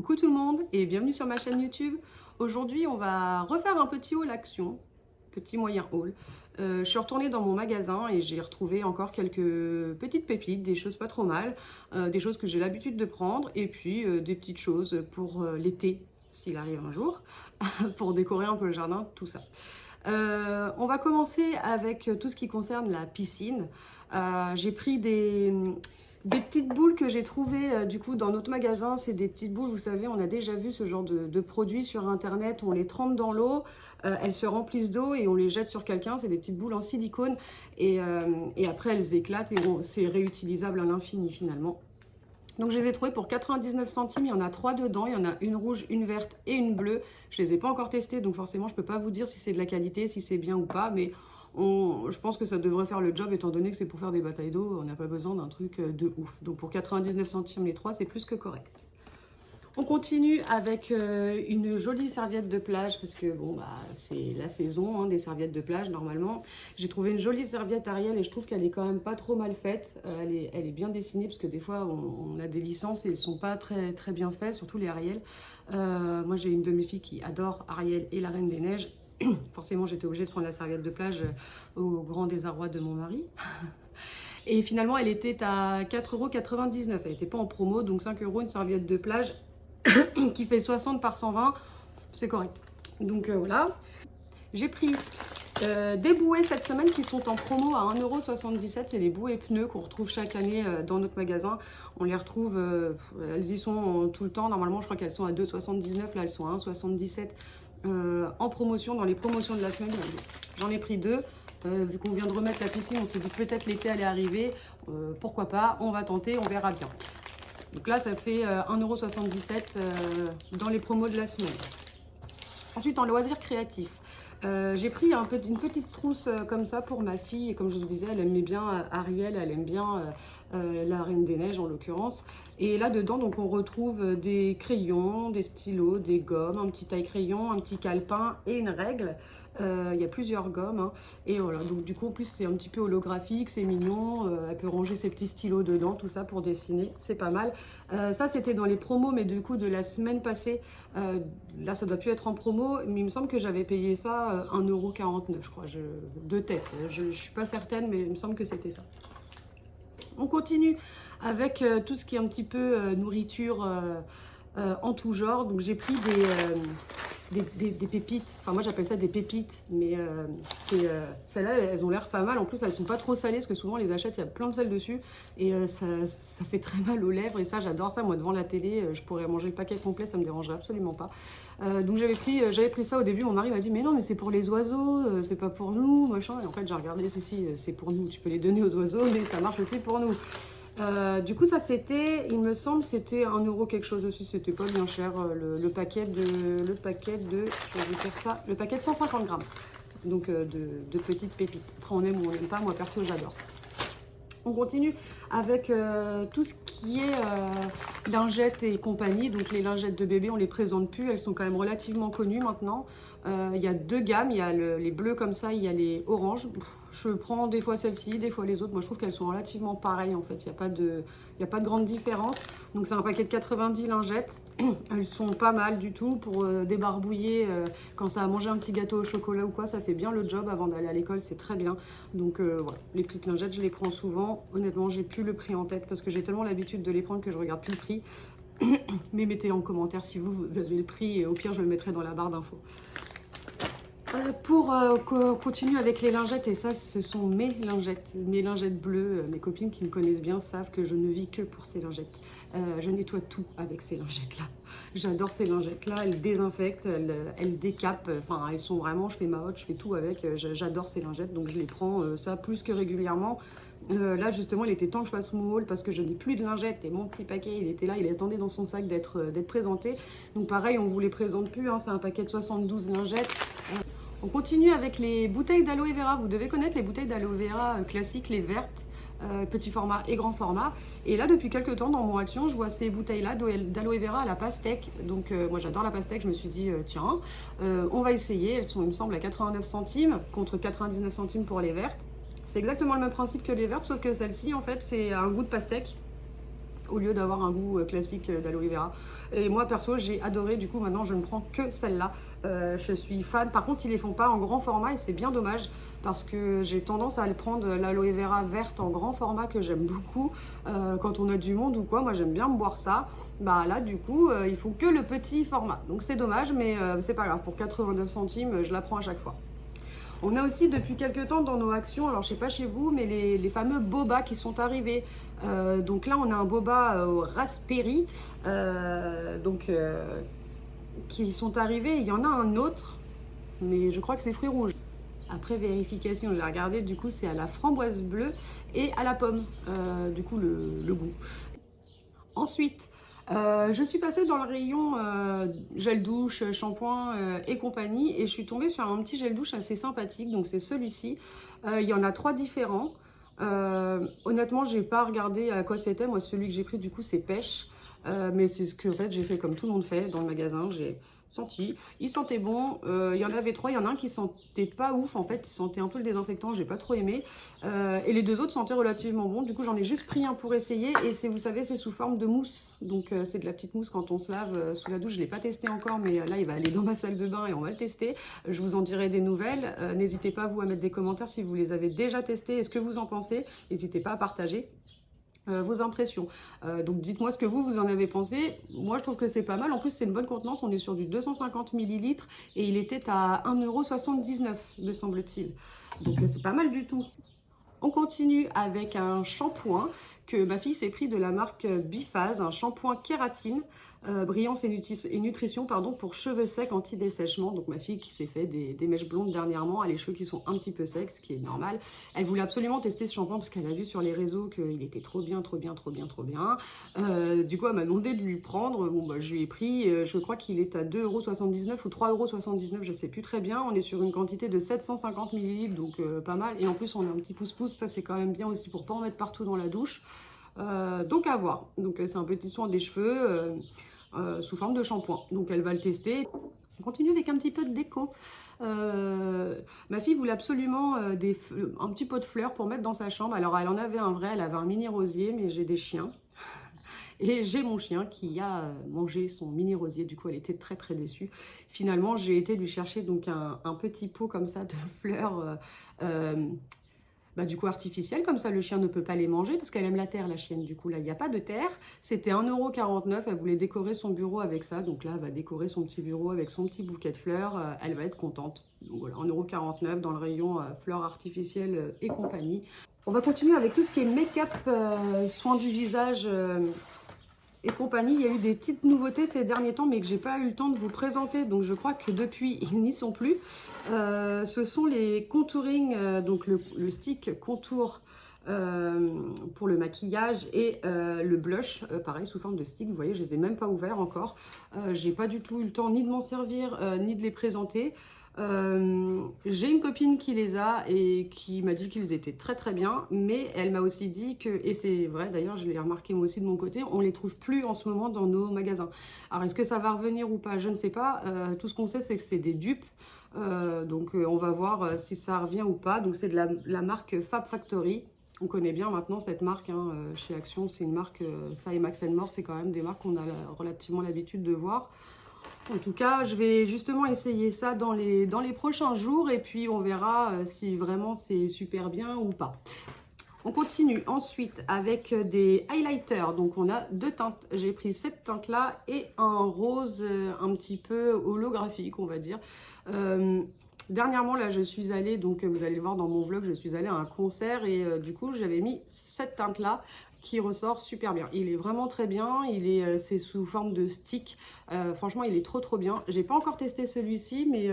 Coucou tout le monde et bienvenue sur ma chaîne YouTube. Aujourd'hui, on va refaire un petit haul action, petit moyen haul. Je suis retournée dans mon magasin et j'ai retrouvé encore quelques petites pépites, des choses pas trop mal, des choses que j'ai l'habitude de prendre et puis des petites choses pour l'été, s'il arrive un jour, pour décorer un peu le jardin, tout ça. On va commencer avec tout ce qui concerne la piscine. J'ai pris des petites boules que j'ai trouvées du coup dans notre magasin. C'est des petites boules, vous savez, on a déjà vu ce genre de produits sur internet. On les trempe dans l'eau, elles se remplissent d'eau et on les jette sur quelqu'un. C'est des petites boules en silicone et après elles éclatent et c'est réutilisable à l'infini finalement. Donc je les ai trouvées pour 99 centimes, il y en a 3 dedans, il y en a une rouge, une verte et une bleue. Je les ai pas encore testées, donc forcément je ne peux pas vous dire si c'est de la qualité, si c'est bien ou pas, mais je pense que ça devrait faire le job étant donné que c'est pour faire des batailles d'eau, on n'a pas besoin d'un truc de ouf. Donc pour 99 centimes les 3, c'est plus que correct. On continue avec une jolie serviette de plage parce que bon bah c'est la saison hein, des serviettes de plage normalement. J'ai trouvé une jolie serviette Ariel et je trouve qu'elle est quand même pas trop mal faite. Elle est bien dessinée parce que des fois on a des licences et elles sont pas très bien faites, surtout les Ariel. Moi j'ai une de mes filles qui adore Ariel et la Reine des Neiges. Forcément j'étais obligée de prendre la serviette de plage au grand désarroi de mon mari. Et finalement elle était à 4,99 €. Elle n'était pas en promo, donc 5 € une serviette de plage qui fait 60 par 120, c'est correct. Donc voilà. J'ai pris des bouées cette semaine qui sont en promo à 1,77 €. C'est les bouées pneus qu'on retrouve chaque année dans notre magasin. On les retrouve, elles y sont tout le temps. Normalement, je crois qu'elles sont à 2,79 €. Là, elles sont à 1,77 € en promotion, dans les promotions de la semaine. J'en ai pris deux. Vu qu'on vient de remettre la piscine, on s'est dit peut-être l'été allait arriver. Pourquoi pas, on va tenter, on verra bien. Donc là, ça fait 1,77 € dans les promos de la semaine. Ensuite, en loisirs créatifs, j'ai pris une petite trousse comme ça pour ma fille. Et comme je vous disais, elle aimait bien Ariel, elle aime bien la Reine des Neiges en l'occurrence. Et là-dedans, donc, on retrouve des crayons, des stylos, des gommes, un petit taille-crayon, un petit calepin et une règle. Il y a plusieurs gommes hein. Et voilà, donc du coup en plus c'est un petit peu holographique, c'est mignon, elle peut ranger ses petits stylos dedans, tout ça pour dessiner, c'est pas mal. Ça c'était dans les promos mais du coup de la semaine passée, là ça doit plus être en promo, mais il me semble que j'avais payé ça 1,49 € je crois, de tête, je suis pas certaine mais il me semble que c'était ça. On continue avec tout ce qui est un petit peu nourriture en tout genre, donc j'ai pris des pépites, enfin moi j'appelle ça des pépites, mais celles-là elles ont l'air pas mal, en plus elles sont pas trop salées parce que souvent on les achète, il y a plein de sel dessus et ça fait très mal aux lèvres et ça j'adore ça, moi devant la télé je pourrais manger le paquet complet, ça me dérangerait absolument pas. Donc j'avais pris ça au début, mon mari m'a dit mais non mais c'est pour les oiseaux, c'est pas pour nous, machin, et en fait j'ai regardé, si c'est pour nous, tu peux les donner aux oiseaux mais ça marche aussi pour nous. Du coup ça c'était, il me semble c'était 1 € quelque chose aussi, c'était pas bien cher le paquet de, je vais vous dire ça, le paquet de 150 grammes, donc de petites pépites. Après on aime ou on n'aime pas, moi perso j'adore. On continue avec tout ce qui est lingettes et compagnie. Donc les lingettes de bébé, on les présente plus. Elles sont quand même relativement connues maintenant. Il y a deux gammes. Il y a les bleus comme ça, il y a les oranges. Je prends des fois celle-ci, des fois les autres. Moi, je trouve qu'elles sont relativement pareilles en fait. Il n'y a pas de grande différence. Donc c'est un paquet de 90 lingettes. Elles sont pas mal du tout pour débarbouiller quand ça a mangé un petit gâteau au chocolat ou quoi. Ça fait bien le job avant d'aller à l'école, c'est très bien. Donc voilà, les petites lingettes, je les prends souvent. Honnêtement, j'ai plus le prix en tête parce que j'ai tellement l'habitude de les prendre que je regarde plus le prix. Mais mettez en commentaire si vous avez le prix et au pire, je le mettrai dans la barre d'infos. Pour continuer avec les lingettes, et ça ce sont mes lingettes bleues, mes copines qui me connaissent bien savent que je ne vis que pour ces lingettes. Je nettoie tout avec ces lingettes là, j'adore ces lingettes là, elles désinfectent, elles décapent, enfin elles sont vraiment, je fais ma hotte, je fais tout avec, j'adore ces lingettes donc je les prends ça plus que régulièrement. Là justement il était temps que je fasse mon haul parce que je n'ai plus de lingettes et mon petit paquet il était là, il attendait dans son sac d'être présenté, donc pareil on ne vous les présente plus hein, c'est un paquet de 72 lingettes. On continue avec les bouteilles d'aloe vera. Vous devez connaître les bouteilles d'aloe vera classiques, les vertes, petit format et grand format. Et là, depuis quelques temps, dans mon action, je vois ces bouteilles-là d'aloe vera à la pastèque. Donc, moi, j'adore la pastèque. Je me suis dit, tiens, on va essayer. Elles sont, il me semble, à 89 centimes contre 99 centimes pour les vertes. C'est exactement le même principe que les vertes, sauf que celle-ci, en fait, c'est un goût de pastèque. au lieu d'avoir un goût classique d'aloe vera. Et moi perso j'ai adoré, du coup maintenant je ne prends que celle-là. Je suis fan. Par contre ils les font pas en grand format et c'est bien dommage parce que j'ai tendance à aller prendre l'aloe vera verte en grand format que j'aime beaucoup quand on a du monde ou quoi. Moi j'aime bien me boire ça. Bah là du coup ils font que le petit format, donc c'est dommage, mais c'est pas grave, pour 89 centimes je la prends à chaque fois. On a aussi depuis quelques temps dans nos actions, alors je sais pas chez vous, mais les fameux boba qui sont arrivés. Donc là on a un boba au raspberry, qui sont arrivés. Il y en a un autre, mais je crois que c'est fruits rouges. Après vérification, j'ai regardé, du coup c'est à la framboise bleue et à la pomme, du coup le goût. Ensuite, je suis passée dans le rayon gel douche, shampoing et compagnie, et je suis tombée sur un petit gel douche assez sympathique, donc c'est celui-ci. Il y en a 3 différents. Honnêtement, j'ai pas regardé à quoi c'était. Moi, celui que j'ai pris, du coup, c'est pêche. Mais c'est ce que en fait, j'ai fait comme tout le monde fait dans le magasin. J'ai senti, il sentait bon. Il y en avait 3, il y en a un qui sentait pas ouf. En fait, il sentait un peu le désinfectant, j'ai pas trop aimé. Et les 2 autres sentaient relativement bon. Du coup, j'en ai juste pris un pour essayer. Et c'est, vous savez, c'est sous forme de mousse. Donc, c'est de la petite mousse quand on se lave sous la douche. Je l'ai pas testé encore, mais là, il va aller dans ma salle de bain et on va le tester. Je vous en dirai des nouvelles. N'hésitez pas, vous, à mettre des commentaires si vous les avez déjà testés et ce que vous en pensez. N'hésitez pas à partager vos impressions. Donc dites-moi ce que vous en avez pensé. Moi je trouve que c'est pas mal. En plus c'est une bonne contenance. On est sur du 250 ml et il était à 1,79 € me semble-t-il. Donc c'est pas mal du tout. On continue avec un shampoing que ma fille s'est pris de la marque Biphase, un shampoing kératine, brillance et nutrition pardon, pour cheveux secs anti-dessèchement. Donc ma fille qui s'est fait des mèches blondes dernièrement, a les cheveux qui sont un petit peu secs, ce qui est normal. Elle voulait absolument tester ce shampoing parce qu'elle a vu sur les réseaux qu'il était trop bien, trop bien, trop bien, trop bien. Du coup elle m'a demandé de lui prendre. Bon bah je lui ai pris, je crois qu'il est à 2,79 € ou 3,79 €, je sais plus très bien. On est sur une quantité de 750 ml, donc pas mal. Et en plus on a un petit pouce-pouce, ça c'est quand même bien aussi pour pas en mettre partout dans la douche. Donc à voir. Donc c'est un petit soin des cheveux sous forme de shampoing. Donc elle va le tester. On continue avec un petit peu de déco. Ma fille voulait absolument un petit pot de fleurs pour mettre dans sa chambre. Alors elle en avait un vrai, elle avait un mini rosier, mais j'ai des chiens. Et j'ai mon chien qui a mangé son mini rosier, du coup elle était très très déçue. Finalement j'ai été lui chercher donc un petit pot comme ça de fleurs du coup artificielle, comme ça le chien ne peut pas les manger parce qu'elle aime la terre, la chienne. Du coup là il n'y a pas de terre, c'était 1,49 €. Elle voulait décorer son bureau avec ça, donc là elle va décorer son petit bureau avec son petit bouquet de fleurs. Elle va être contente. Donc voilà, 1,49 € dans le rayon fleurs artificielles et compagnie. On va continuer avec tout ce qui est make-up, soins du visage et compagnie. Il y a eu des petites nouveautés ces derniers temps mais que j'ai pas eu le temps de vous présenter, donc je crois que depuis ils n'y sont plus. Ce sont les contouring, donc le stick contour pour le maquillage et le blush, pareil sous forme de stick. Vous voyez, je les ai même pas ouverts encore. J'ai pas du tout eu le temps ni de m'en servir ni de les présenter. J'ai une copine qui les a et qui m'a dit qu'ils étaient très très bien, mais elle m'a aussi dit que, et c'est vrai d'ailleurs, je l'ai remarqué moi aussi de mon côté, on les trouve plus en ce moment dans nos magasins. Alors est-ce que ça va revenir ou pas, je ne sais pas. Tout ce qu'on sait c'est que c'est des dupes, donc on va voir si ça revient ou pas. Donc c'est de la marque Fab Factory. On connaît bien maintenant cette marque chez Action. C'est une marque, ça et Max & More, c'est quand même des marques qu'on a relativement l'habitude de voir. En tout cas, je vais justement essayer ça dans les prochains jours et puis on verra si vraiment c'est super bien ou pas. On continue ensuite avec des highlighters. Donc on a 2 teintes. J'ai pris cette teinte là et un rose un petit peu holographique, on va dire. Dernièrement là je suis allée, donc vous allez le voir dans mon vlog, je suis allée à un concert et du coup j'avais mis cette teinte là qui ressort super bien. Il est vraiment très bien, c'est sous forme de stick. Franchement il est trop trop bien. J'ai pas encore testé celui-ci mais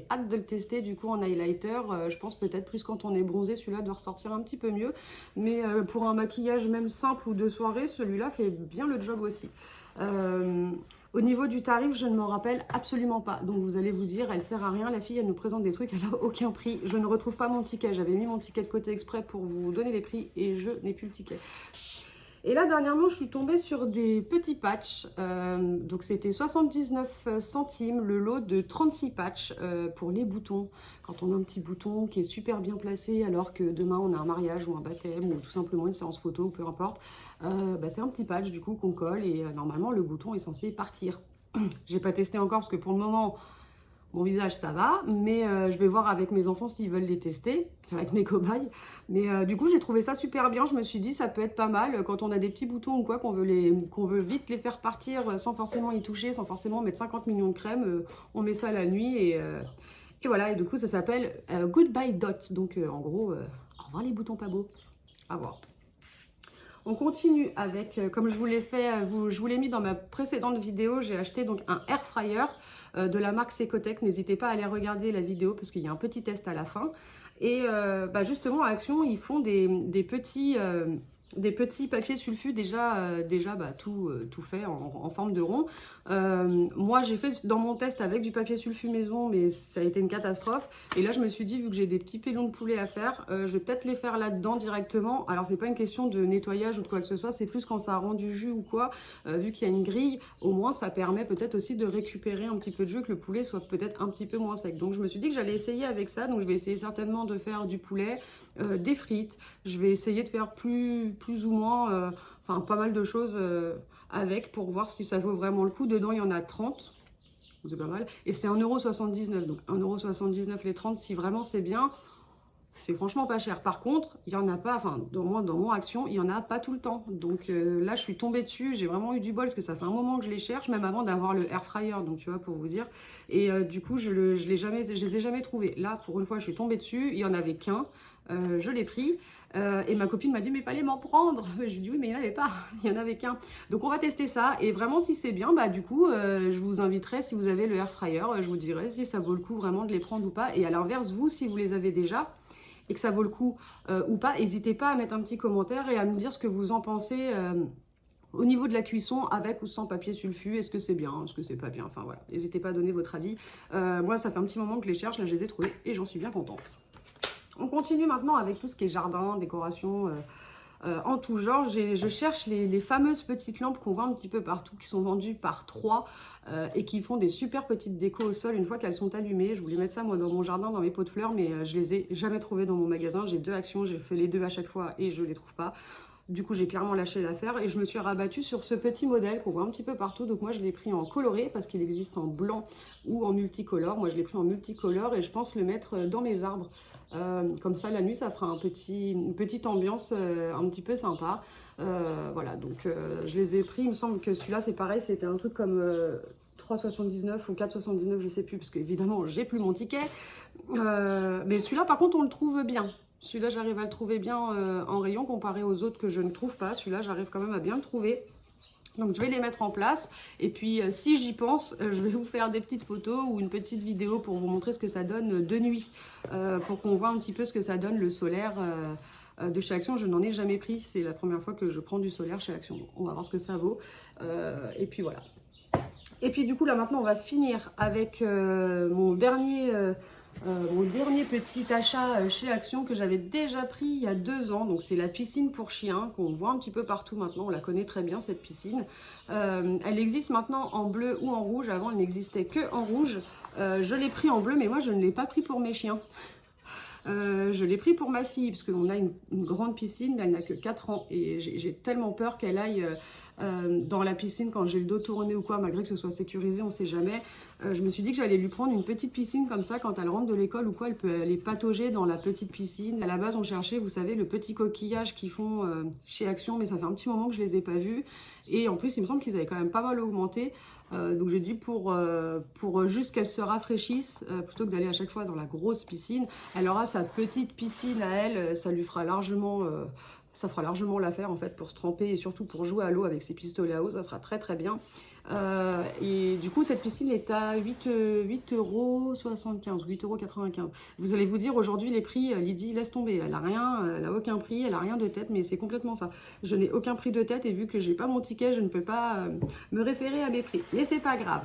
hâte de le tester du coup en highlighter. Je pense peut-être plus quand on est bronzé, celui-là doit ressortir un petit peu mieux. Mais pour un maquillage même simple ou de soirée, celui-là fait bien le job aussi. Au niveau du tarif, je ne me rappelle absolument pas. Donc vous allez vous dire, elle sert à rien, la fille, elle nous présente des trucs, elle n'a aucun prix. Je ne retrouve pas mon ticket. J'avais mis mon ticket de côté exprès pour vous donner les prix et je n'ai plus le ticket. Et là, dernièrement, je suis tombée sur des petits patchs. Donc, c'était 79 centimes le lot de 36 patchs pour les boutons. Quand on a un petit bouton qui est super bien placé, alors que demain, on a un mariage ou un baptême ou tout simplement une séance photo, peu importe, c'est un petit patch du coup qu'on colle et normalement, le bouton est censé partir. J'ai pas testé encore parce que pour le moment, mon visage, ça va, mais je vais voir avec mes enfants s'ils veulent les tester. Ça va être mes cobayes. Mais du coup, j'ai trouvé ça super bien. Je me suis dit, ça peut être pas mal quand on a des petits boutons ou quoi, qu'on veut vite les faire partir sans forcément y toucher, sans forcément mettre 50 millions de crème. On met ça la nuit et voilà. Et du coup, ça s'appelle Goodbye Dot. Donc, en gros, au revoir les boutons pas beaux. À voir. On continue avec, comme je vous l'ai fait, je vous l'ai mis dans ma précédente vidéo, j'ai acheté donc un air fryer de la marque Secotech. N'hésitez pas à aller regarder la vidéo parce qu'il y a un petit test à la fin. Et justement, à Action, ils font des petits papiers sulfus déjà tout fait en forme de rond. Moi, j'ai fait dans mon test avec du papier sulfu maison, mais ça a été une catastrophe. Et là, je me suis dit, vu que j'ai des petits pélons de poulet à faire, je vais peut-être les faire là-dedans directement. Alors, c'est pas une question de nettoyage ou de quoi que ce soit, c'est plus quand ça rend du jus ou quoi. Vu qu'il y a une grille, au moins, ça permet peut-être aussi de récupérer un petit peu de jus, que le poulet soit peut-être un petit peu moins sec. Donc, je me suis dit que j'allais essayer avec ça. Donc, je vais essayer certainement de faire du poulet, des frites. Je vais essayer de faire plus ou moins, pas mal de choses avec pour voir si ça vaut vraiment le coup. Dedans, il y en a 30. C'est pas mal. Et c'est 1,79 €. Donc 1,79 € les 30, si vraiment c'est bien, c'est franchement pas cher. Par contre, il n'y en a pas, dans mon Action, il n'y en a pas tout le temps. Donc là, je suis tombée dessus, j'ai vraiment eu du bol parce que ça fait un moment que je les cherche, même avant d'avoir le air fryer, donc tu vois, pour vous dire. Et du coup, je les ai jamais trouvés. Là, pour une fois, je suis tombée dessus, il n'y en avait qu'un. Je l'ai pris et ma copine m'a dit mais il fallait m'en prendre. Je lui ai dit oui mais il n'y en avait pas, il n'y en avait qu'un. Donc on va tester ça et vraiment si c'est bien, du coup je vous inviterai, si vous avez le air fryer, je vous dirai si ça vaut le coup vraiment de les prendre ou pas. Et à l'inverse, vous, si vous les avez déjà et que ça vaut le coup ou pas, n'hésitez pas à mettre un petit commentaire et à me dire ce que vous en pensez au niveau de la cuisson, avec ou sans papier sulfu. Est-ce que c'est bien, est-ce que c'est pas bien, enfin voilà, n'hésitez pas à donner votre avis. Moi ça fait un petit moment que je les cherche, là je les ai trouvés et j'en suis bien contente. On continue maintenant avec tout ce qui est jardin, décoration en tout genre. Je cherche les fameuses petites lampes qu'on voit un petit peu partout, qui sont vendues par 3 et qui font des super petites décos au sol une fois qu'elles sont allumées. Je voulais mettre ça moi dans mon jardin, dans mes pots de fleurs, mais je les ai jamais trouvées dans mon magasin. J'ai 2 Actions, j'ai fait les 2 à chaque fois et je les trouve pas. Du coup, j'ai clairement lâché l'affaire et je me suis rabattue sur ce petit modèle qu'on voit un petit peu partout. Donc moi, je l'ai pris en coloré parce qu'il existe en blanc ou en multicolore. Moi, je l'ai pris en multicolore et je pense le mettre dans mes arbres. Comme ça, la nuit, ça fera une petite ambiance un petit peu sympa. Voilà, donc je les ai pris. Il me semble que celui-là, c'est pareil, c'était un truc comme 3,79 ou 4,79, je sais plus, parce qu'évidemment, j'ai plus mon ticket. Mais celui-là, par contre, on le trouve bien. Celui-là, j'arrive à le trouver bien en rayon comparé aux autres que je ne trouve pas. Celui-là, j'arrive quand même à bien le trouver. Donc je vais les mettre en place et puis si j'y pense, je vais vous faire des petites photos ou une petite vidéo pour vous montrer ce que ça donne de nuit, pour qu'on voit un petit peu ce que ça donne le solaire de chez Action. Je n'en ai jamais pris, c'est la première fois que je prends du solaire chez Action, donc on va voir ce que ça vaut. Et puis voilà. Et puis du coup là maintenant on va finir avec mon dernier petit achat chez Action que j'avais déjà pris il y a 2 ans. Donc c'est la piscine pour chiens qu'on voit un petit peu partout maintenant. On la connaît très bien cette piscine. Elle existe maintenant en bleu ou en rouge. Avant elle n'existait que en rouge. Je l'ai pris en bleu mais moi je ne l'ai pas pris pour mes chiens. Je l'ai pris pour ma fille parce qu'on a une grande piscine mais elle n'a que 4 ans et j'ai tellement peur qu'elle aille dans la piscine quand j'ai le dos tourné ou quoi, malgré que ce soit sécurisé, on sait jamais. Je me suis dit que j'allais lui prendre une petite piscine comme ça, quand elle rentre de l'école ou quoi, elle peut aller patauger dans la petite piscine. À la base, on cherchait, vous savez, le petit coquillage qu'ils font chez Action, mais ça fait un petit moment que je les ai pas vus. Et en plus, il me semble qu'ils avaient quand même pas mal augmenté. Donc j'ai dit pour juste qu'elle se rafraîchisse, plutôt que d'aller à chaque fois dans la grosse piscine, elle aura sa petite piscine à elle, ça lui fera largement... ça fera largement l'affaire en fait pour se tremper et surtout pour jouer à l'eau avec ses pistolets à eau, ça sera très très bien. Et du coup, cette piscine est à 8,75 €, 8,95 €. Vous allez vous dire, aujourd'hui, les prix, Lydie, laisse tomber. Elle a rien, elle a aucun prix, elle a rien de tête, mais c'est complètement ça. Je n'ai aucun prix de tête et vu que j'ai pas mon ticket, je ne peux pas me référer à mes prix. Mais c'est pas grave.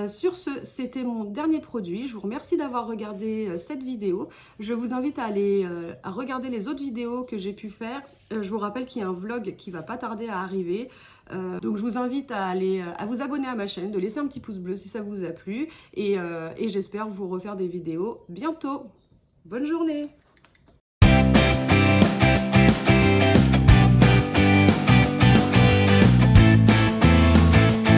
Sur ce, c'était mon dernier produit. Je vous remercie d'avoir regardé cette vidéo. Je vous invite à aller à regarder les autres vidéos que j'ai pu faire. Je vous rappelle qu'il y a un vlog qui va pas tarder à arriver. Donc je vous invite à aller à vous abonner à ma chaîne, de laisser un petit pouce bleu si ça vous a plu. Et j'espère vous refaire des vidéos bientôt. Bonne journée!